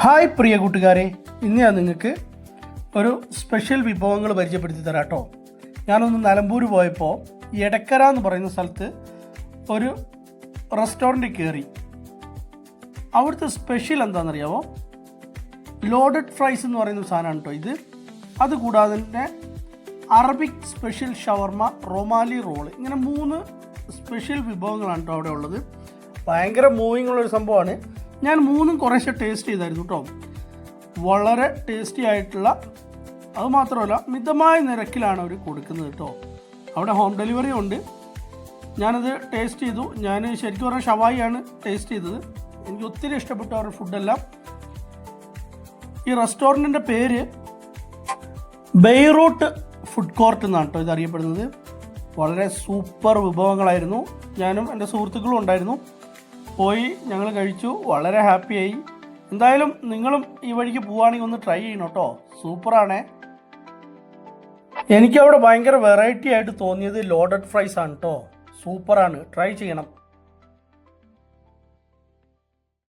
Hi പ്രിയ കൂട്ടുകാരെ, ഇന്ന് ഞാൻ നിങ്ങൾക്ക് ഒരു സ്പെഷ്യൽ വിഭവങ്ങൾ പരിചയപ്പെടുത്തി തരാം കേട്ടോ. ഞാനൊന്ന് നിലമ്പൂർ പോയപ്പോൾ എടക്കര എന്ന് പറയുന്ന സ്ഥലത്ത് ഒരു റെസ്റ്റോറൻറ്റിൽ കയറി. അവിടുത്തെ സ്പെഷ്യൽ എന്താണെന്നറിയാമോ? ലോഡഡ് ഫ്രൈസ് എന്ന് പറയുന്ന സാധനമാണ് കേട്ടോ ഇത്. അതുകൂടാതെ തന്നെ അറബിക് സ്പെഷ്യൽ ഷവർമ, റൊമാലി റോള്, ഇങ്ങനെ 3 സ്പെഷ്യൽ വിഭവങ്ങളാണ് കേട്ടോ അവിടെ ഉള്ളത്. ഭയങ്കര മൂവിങ് ഉള്ളൊരു സംഭവമാണ്. ഞാൻ 3 കുറേശ്ശെ ടേസ്റ്റ് ചെയ്തായിരുന്നു കേട്ടോ. വളരെ ടേസ്റ്റി ആയിട്ടുള്ള, അതുമാത്രമല്ല മിതമായ നിരക്കിലാണ് അവർ കൊടുക്കുന്നത് കേട്ടോ. അവിടെ ഹോം ഡെലിവറി ഉണ്ട്. ഞാനത് ടേസ്റ്റ് ചെയ്തു. ഞാൻ ശരിക്കും പറഞ്ഞാൽ ഷവായിയാണ് ടേസ്റ്റ് ചെയ്തത്. എനിക്ക് ഒത്തിരി ഇഷ്ടപ്പെട്ടു അവരുടെ ഫുഡെല്ലാം. ഈ റെസ്റ്റോറൻറ്റിൻ്റെ പേര് ബെയ്റൂട്ട് ഫുഡ് കോർട്ട് എന്നാണ് കേട്ടോ ഇത് അറിയപ്പെടുന്നത്. വളരെ സൂപ്പർ വിഭവങ്ങളായിരുന്നു. ഞാനും എൻ്റെ സുഹൃത്തുക്കളും ഉണ്ടായിരുന്നു. പോയി ഞങ്ങൾ കഴിച്ചു, വളരെ ഹാപ്പിയായി. എന്തായാലും നിങ്ങളും ഈ വഴിക്ക് പോവുകയാണെങ്കിൽ ഒന്ന് ട്രൈ ചെയ്യണം കേട്ടോ. സൂപ്പറാണേ. എനിക്കവിടെ ഭയങ്കര വെറൈറ്റി ആയിട്ട് തോന്നിയത് ലോഡഡ് ഫ്രൈസ് ആണ് കേട്ടോ. സൂപ്പറാണ്, ട്രൈ ചെയ്യണം.